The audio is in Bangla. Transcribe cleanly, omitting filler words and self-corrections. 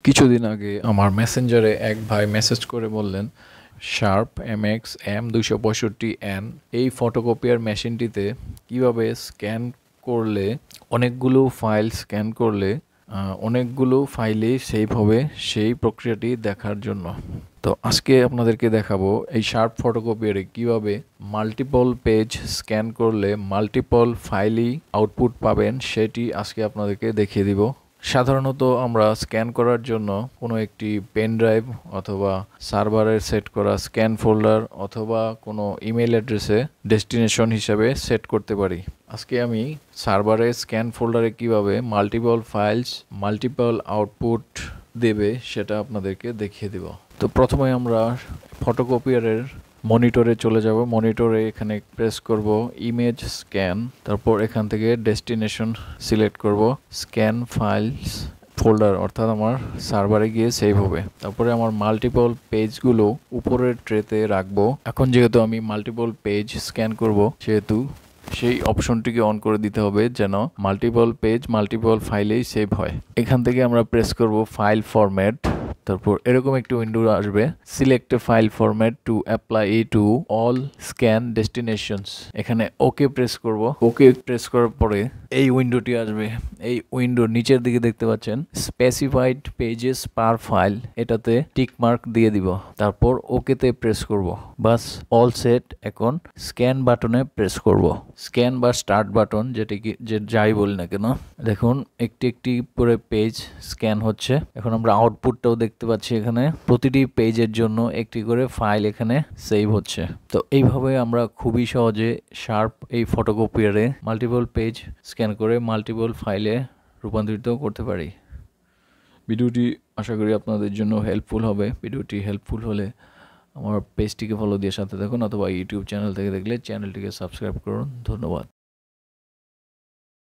কিছুদিন আগে আমার মেসেঞ্জারে এক ভাই মেসেজ করে বললেন শার্প এমএক্স M265N এই ফটোকপিয়ার মেশিনটিতে কিভাবে স্ক্যান করলে অনেকগুলো ফাইল স্ক্যান করলে অনেকগুলো ফাইলে সেভ হবে সেই প্রক্রিয়াটি দেখার জন্য। তো আজকে আপনাদেরকে দেখাবো এই শার্প ফটোকপিয়ারে কিভাবে মাল্টিপল পেজ স্ক্যান করলে মাল্টিপল ফাইলই আউটপুট পাবেন সেটি আজকে আপনাদেরকে দেখিয়ে দিব। সাধারণত আমরা স্ক্যান করার জন্য কোনো একটি পেন ড্রাইভ অথবা সার্ভারের সেট করা স্ক্যান ফোল্ডার অথবা কোনো ইমেল অ্যাড্রেসে ডেস্টিনেশন হিসেবে সেট করতে পারি। আজকে আমি সার্ভারে স্ক্যান ফোল্ডারে কিভাবে মাল্টিপল ফাইলস মাল্টিপল আউটপুট দেবে সেটা আপনাদেরকে দেখিয়ে দেব। তো প্রথমে আমরা ফটোকপিয়ারের মনিটরে চলে যাব। মনিটরে এখানে প্রেস করব ইমেজ স্ক্যান, তারপর এখান থেকে ডেস্টিনেশন সিলেক্ট করব, স্ক্যান ফাইলস ফোল্ডার অর্থাৎ আমার সার্ভারে গিয়ে সেভ হবে। তারপরে আমার মাল্টিপল পেজগুলো উপরের ট্রেতে রাখবো। এখন যেহেতু আমি মাল্টিপল পেজ স্ক্যান করব সেহেতু সেই অপশনটিকে অন করে দিতে হবে যেন মাল্টিপল পেজ মাল্টিপল ফাইলেই সেভ হয়। এখান থেকে আমরা প্রেস করব ফাইল ফরম্যাট, তারপর এরকম একটি উইন্ডো আসবে, select A file format to apply to all scan destinations. এখানে ওকে প্রেস করব। ওকে প্রেস করার পরে এই উইন্ডোটি আসবে। এই উইন্ডোর নিচের দিকে দেখতে পাচ্ছেন স্পেসিফাইড পেজেস পার ফাইল, এটাতে টিক মার্ক দিয়ে দিব, তারপর ওকেতে প্রেস করব। বাস অল সেট। এখন স্ক্যান বাটনে প্রেস করব। স্ক্যান বা স্টার্ট বাটন যেটাকে যে যাই বলি না কেন, দেখুন একটি একটি করে পেজ স্ক্যান হচ্ছে। এখন আমরা আউটপুটটাও দেখতে পাচ্ছি, এখানে প্রতিটি পেজের জন্য একটি করে ফাইল এখানে সেভ হচ্ছে। তো এইভাবে আমরা খুবই সহজে শার্প এই ফটোকপিয়ারে মাল্টিপল পেজ স্ক্যান করে মাল্টিপল ফাইলে রূপান্তরিত করতে পারি। ভিডিওটি আশা করি আপনাদের জন্য হেল্পফুল হবে। ভিডিওটি হেল্পফুল হলে আমার পেজটিকে ফলো দিয়ে সাথে থাকুন, অথবা ইউটিউব চ্যানেল থেকে দেখলে চ্যানেলটিকে সাবস্ক্রাইব করুন। ধন্যবাদ।